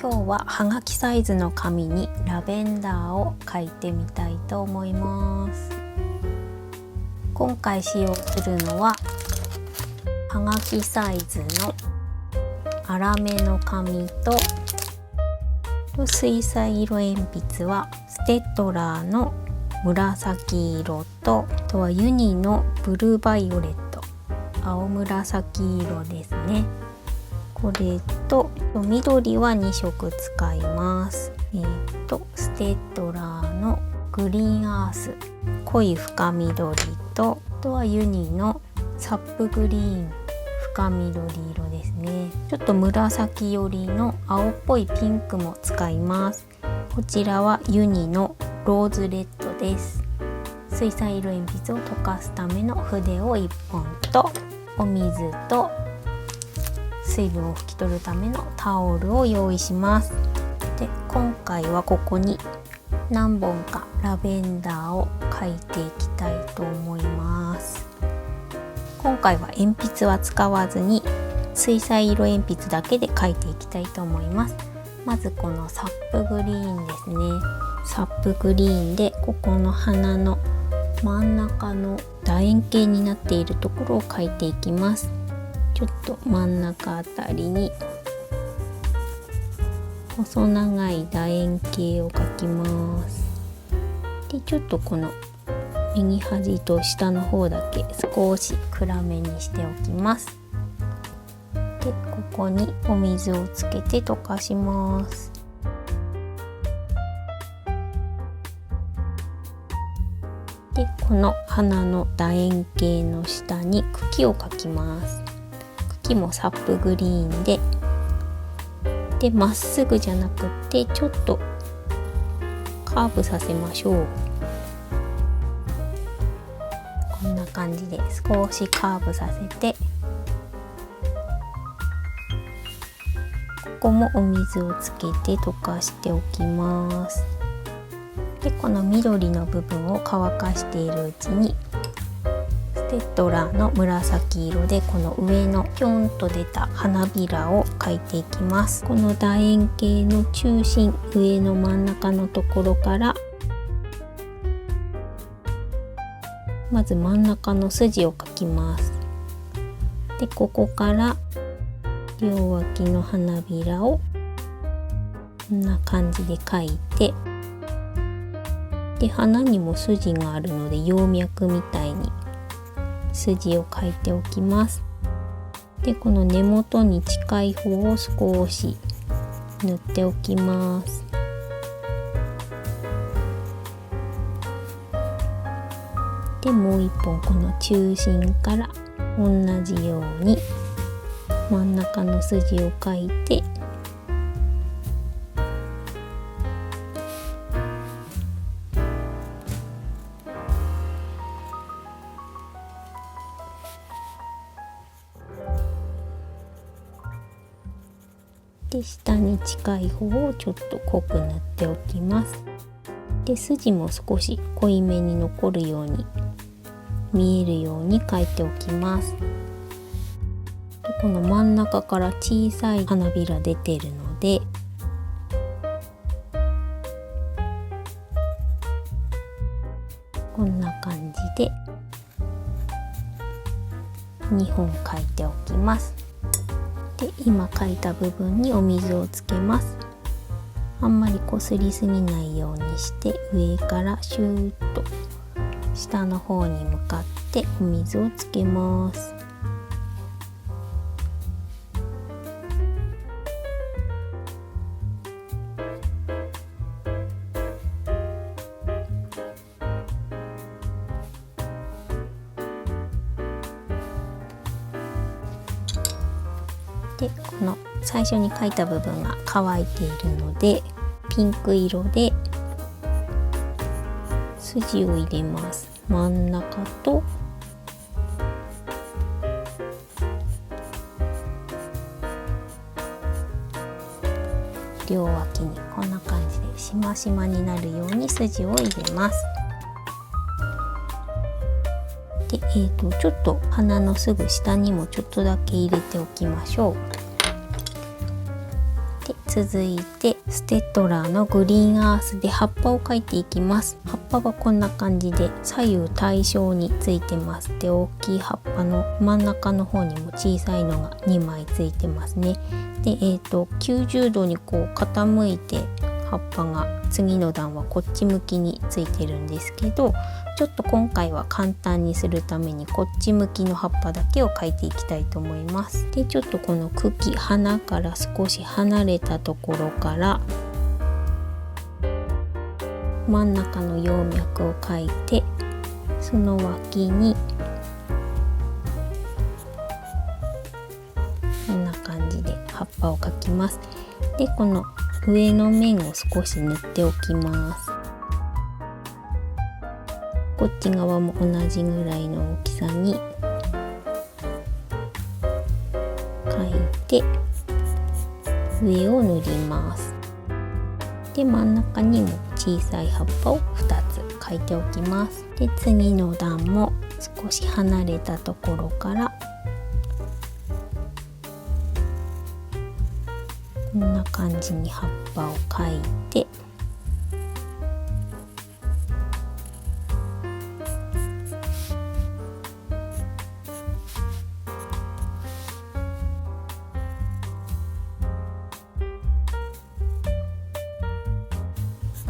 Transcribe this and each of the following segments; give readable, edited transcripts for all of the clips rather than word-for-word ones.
今日ははがきサイズの紙にラベンダーを描いてみたいと思います。今回使用するのははがきサイズの粗めの紙と水彩色鉛筆はステッドラーの紫色と、あとはユニのブルーバイオレット、青紫色ですね。これと緑は2色使います。ステッドラーのグリーンアース、濃い深緑と、あとはユニのサップグリーン深緑色ですね。ちょっと紫寄りの青っぽいピンクも使います。こちらはユニのローズレッドです。水彩色鉛筆を溶かすための筆を1本と、お水と水分を拭き取るためのタオルを用意します。で、今回はここに何本かラベンダーを描いていきたいと思います。今回は鉛筆は使わずに水彩色鉛筆だけで描いていきたいと思います。まずこのサップグリーンですね。サップグリーンでここの花の真ん中の楕円形になっているところを描いていきます。ちょっと真ん中あたりに細長い楕円形を描きます。で、ちょっとこの右端と下の方だけ少し暗めにしておきます。で、ここにお水をつけて溶かします。で、この花の楕円形の下に茎を描きます。茎もサップグリーンでまっすぐじゃなくってちょっとカーブさせましょう。こんな感じで少しカーブさせて、ここもお水をつけて溶かしておきます。で、この緑の部分を乾かしているうちにステッドラーの紫色でこの上のピョンと出た花びらを描いていきます。この楕円形の中心、上の真ん中のところからまず真ん中の筋を描きます。で、ここから両脇の花びらをこんな感じで描いて、で、花にも筋があるので葉脈みたいに筋を描いておきます。で、この根元に近い方を少し塗っておきます。で、もう一本この中心から同じように真ん中の筋を描いて、で、下に近い方をちょっと濃く塗っておきます。で、筋も少し濃いめに残るように見えるように描いておきます。で、この真ん中から小さい花びら出てるので、こんな感じで2本描いておきます。で、今描いた部分にお水をつけます。あんまりこすりすぎないようにして上からシューッと下の方に向かってお水をつけます。で、この最初に描いた部分が乾いているのでピンク色で筋を入れます。真ん中と両脇にこんな感じでしましまになるように筋を入れます。で、ちょっと花のすぐ下にもちょっとだけ入れておきましょう。で、続いてステッドラーのグリーンアースで葉っぱを描いていきます。葉っぱはこんな感じで左右対称についてます。で、大きい葉っぱの真ん中の方にも小さいのが2枚ついてますね。で、90度にこう傾いて葉っぱが次の段はこっち向きについてるんですけど、ちょっと今回は簡単にするためにこっち向きの葉っぱだけを描いていきたいと思います。で、ちょっとこの茎、花から少し離れたところから真ん中の葉脈を描いて、その脇にこんな感じで葉っぱを描きます。で、この上の面を少し塗っておきます。こっち側も同じぐらいの大きさに描いて上を塗ります。で、真ん中にも小さい葉っぱを2つ描いておきます。で、次の段も少し離れたところからこんな感じに葉っぱを描いて、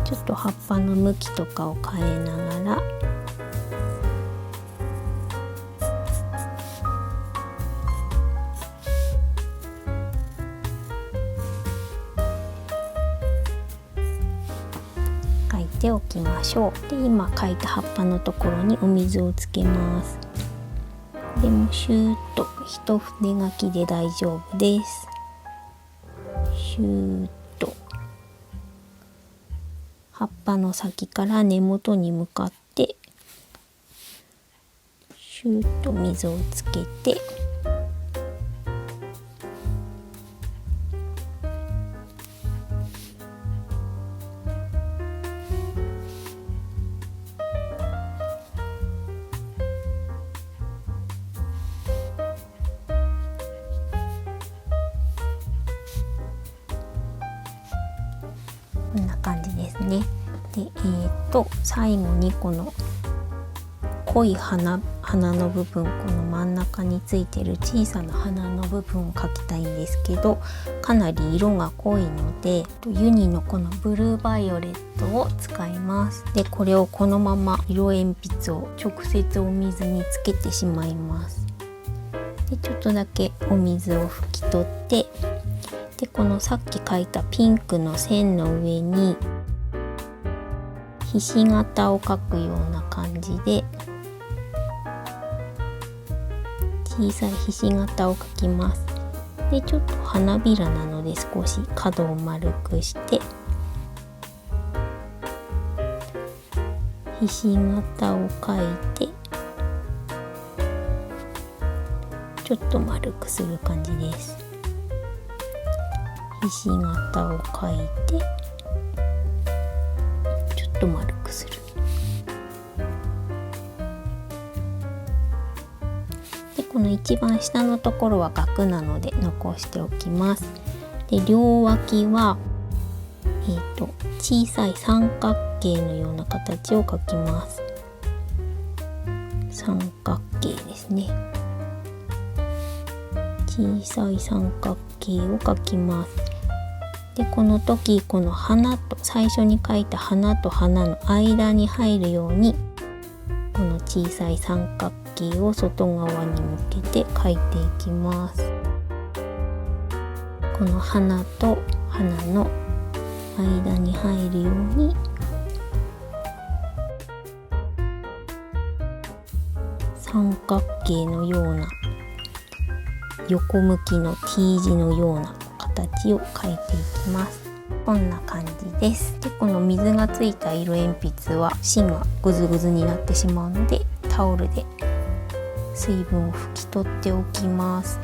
ちょっと葉っぱの向きとかを変えながら描いておきましょう。で、今描いた葉っぱのところにお水をつけます。でもシューッと一筆書きで大丈夫です。シューッと葉っぱの先から根元に向かってシューッと水をつけて、こんな感じですね。で、最後にこの濃い花の部分、この真ん中についてる小さな花の部分を描きたいんですけど、かなり色が濃いのでユニのこのブルーバイオレットを使います。で、これをこのまま色鉛筆を直接お水につけてしまいます。で、ちょっとだけお水を拭き取って、で、このさっき描いたピンクの線の上にひし形を描くような感じで小さいひし形を描きます。で、ちょっと花びらなので少し角を丸くしてひし形を描いてちょっと丸くする感じです。ひし形を描いてちょっと丸くする。で、この一番下のところは額なので残しておきます。で、両脇は小さい三角形のような形を描きます。三角形ですね。小さい三角形を描きます。で、この時この花と最初に描いた花と花の間に入るようにこの小さい三角形を外側に向けて描いていきます。この花と花の間に入るように三角形のような横向きの T 字のような形を描いていきます。こんな感じです。で、この水がついた色鉛筆は芯がグズグズになってしまうのでタオルで水分を拭き取っておきます。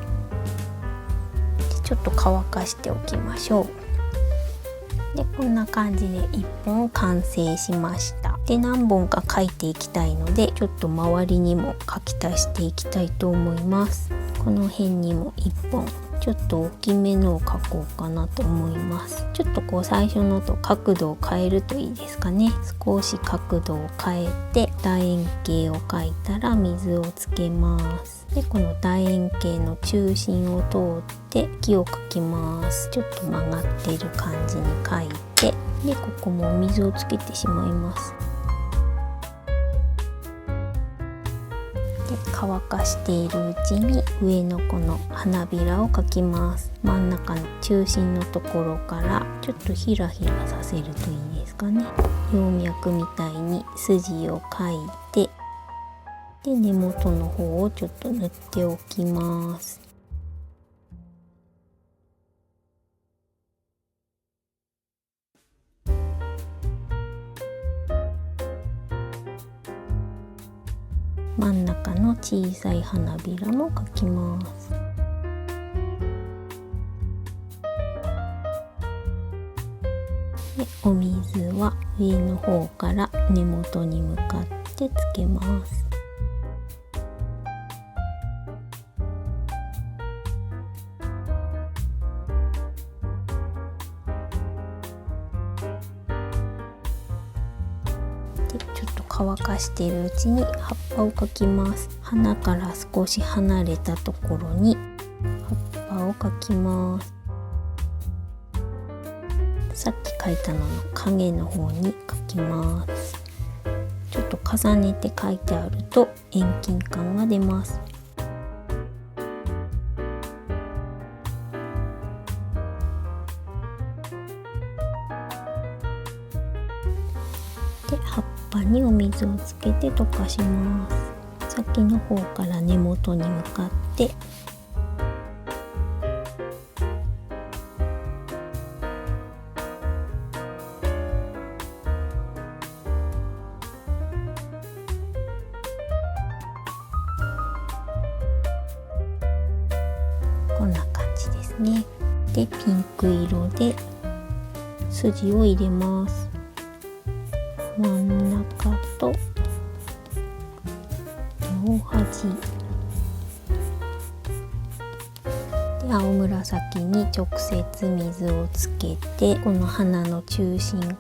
で、ちょっと乾かしておきましょう。で、こんな感じで1本完成しました。で、何本か描いていきたいのでちょっと周りにも描き足していきたいと思います。この辺にも1本ちちょっと大きめのを描こうかなと思います。ちょっとこう最初のと角度を変えるといいですかね。少し角度を変えて楕円形を描いたら水をつけます。でこの楕円形の中心を通って木を描きます。ちょっと曲がっている感じに描いて、でここもお水をつけてしまいます。乾かしているうちに上のこの花びらを描きます。真ん中の中心のところからちょっとひらひらさせるといいですかね。葉脈みたいに筋を描いて、で根元の方をちょっと塗っておきます。真ん中の小さい花びらも描きます。でお水は上の方から根元に向かってつけます。でちょっと乾かしているうちに葉っぱを描きます。花から少し離れたところに葉っぱを描きます。さっき描いたのの影の方に描きます。ちょっと重ねて描いてあると遠近感が出ます。で葉っぱにお水をつけて溶かします。先の方から根元に向かってこんな感じですね。でピンク色で筋を入れます。真ん中と両端で青紫に直接水をつけて、この花の中心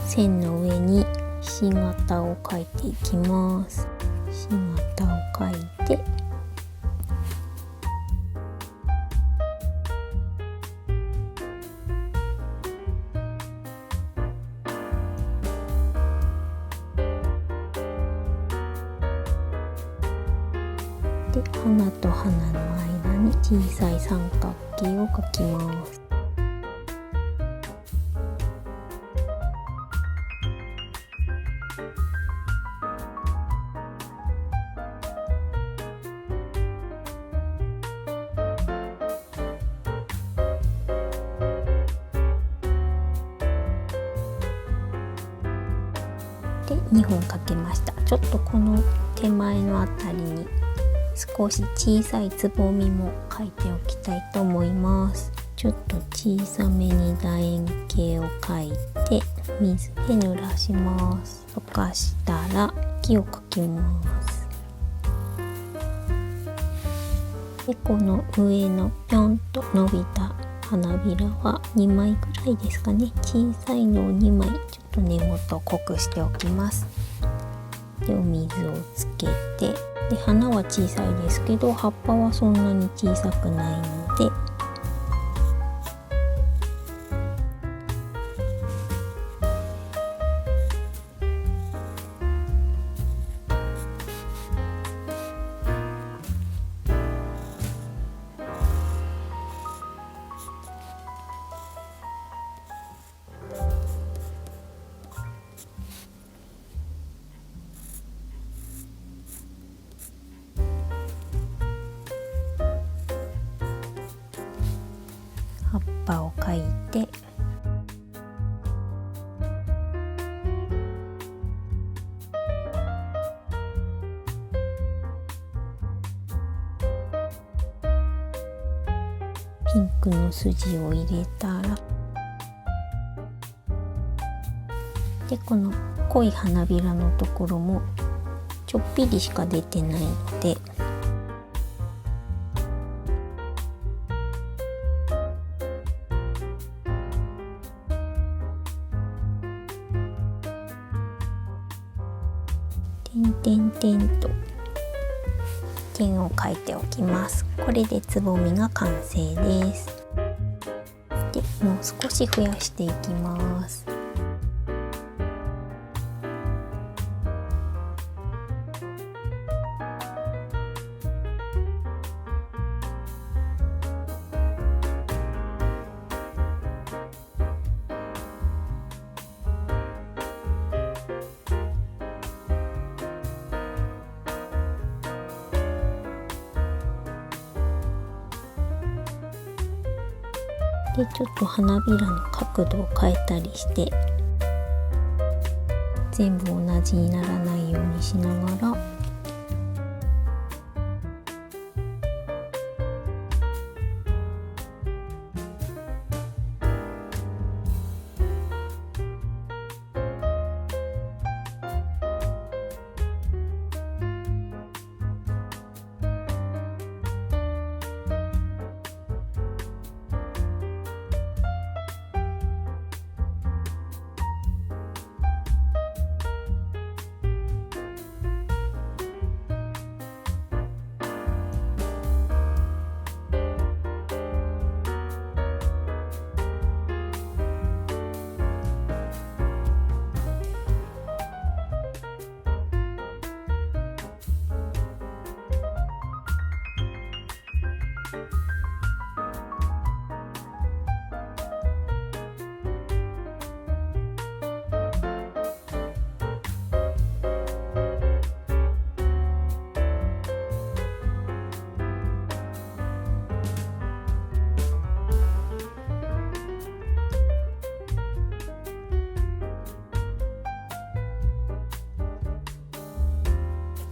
線の上にひし形を描いていきます。ひし形を描いてで花と花の間に小さい三角形を描きます。で2本描けました。ちょっとこの手前のあたりに少し小さいつぼみも描いておきたいと思います。ちょっと小さめに楕円形を描いて水で濡らします。溶かしたら木を描きます。でこの上のぴょんと伸びた花びらは2枚ぐらいですかね。小さいのを2枚ちょっと根元を濃くしておきます。でお水をつけて、で花は小さいですけど葉っぱはそんなに小さくないので葉っぱを描いてピンクの筋を入れたら、でこの濃い花びらのところもちょっぴりしか出てないので点々点と点を描いておきます。これでつぼみが完成です。でもう少し増やしていきます。でちょっと花びらの角度を変えたりして全部同じにならないようにしながら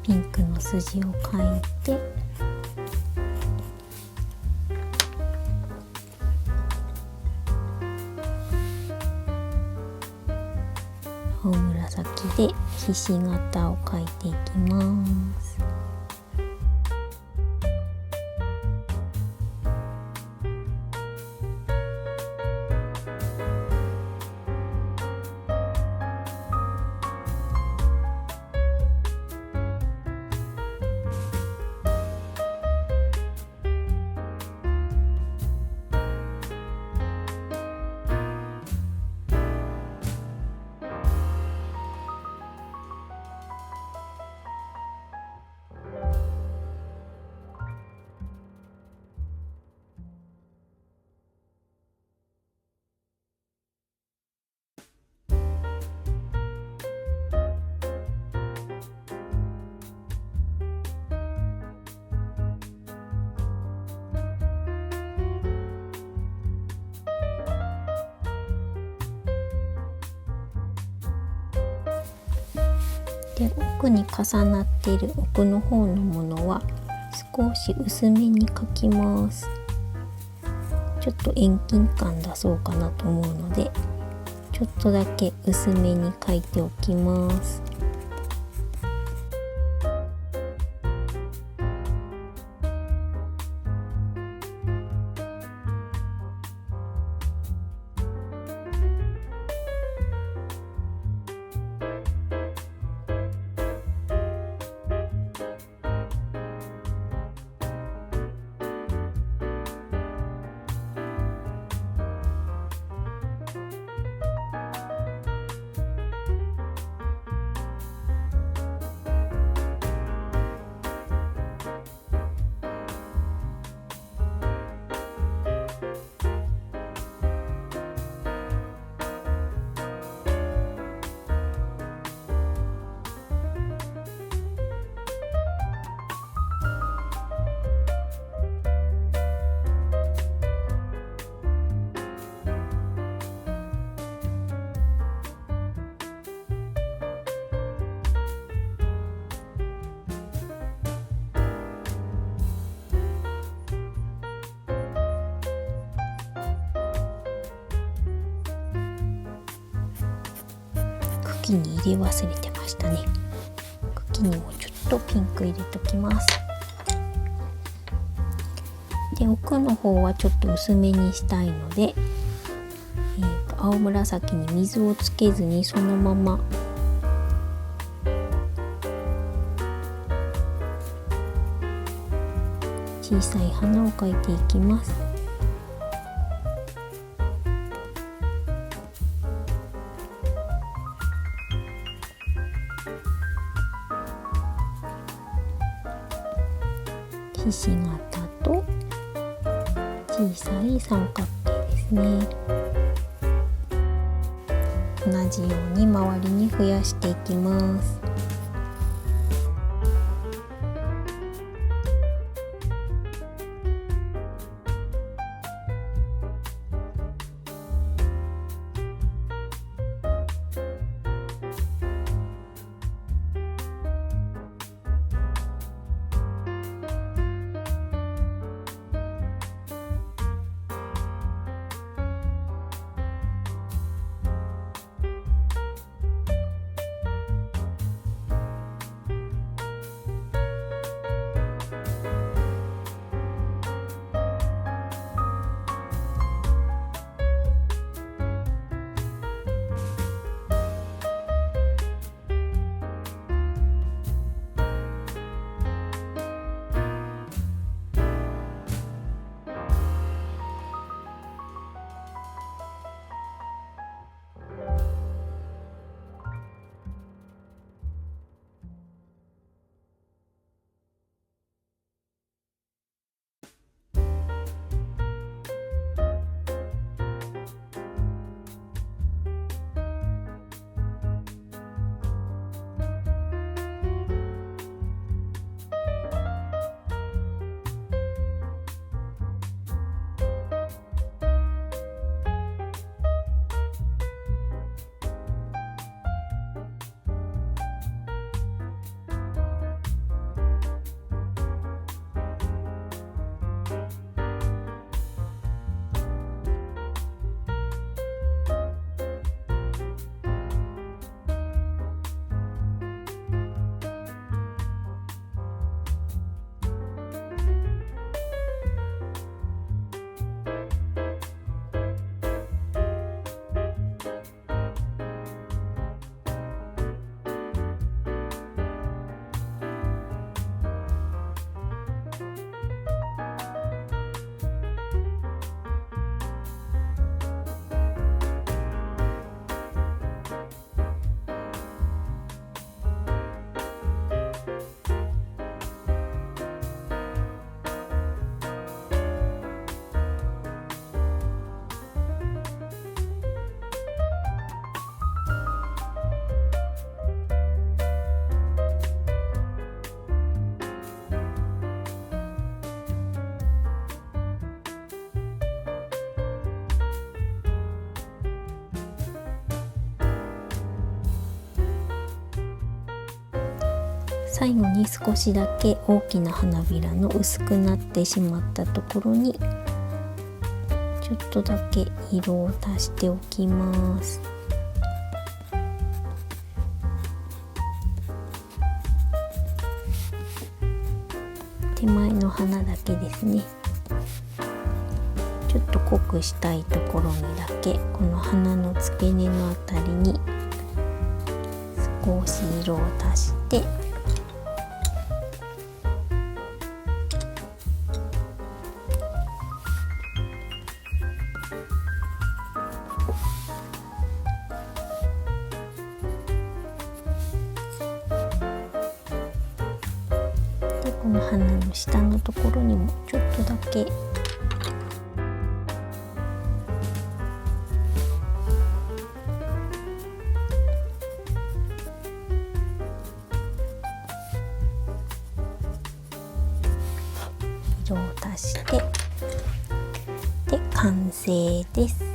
ピンクの筋を描いて青紫でひし形を描いていきます。で奥に重なっている奥の方のものは少し薄めに描きます。ちょっと遠近感出そうかなと思うのでちょっとだけ薄めに描いておきます。茎に入れ忘れてましたね。茎にもちょっとピンク入れときます。で奥の方はちょっと薄めにしたいので、青紫に水をつけずにそのまま小さい花を描いていきます。ひし形と小さい三角形ですね。同じように周りに増やしていきます。最後に少しだけ大きな花びらの薄くなってしまったところにちょっとだけ色を足しておきます。手前の花だけですね。ちょっと濃くしたいところにだけこの花の付け根のあたりに少し色を足してこの花の下のところにもちょっとだけ色を足してで完成です。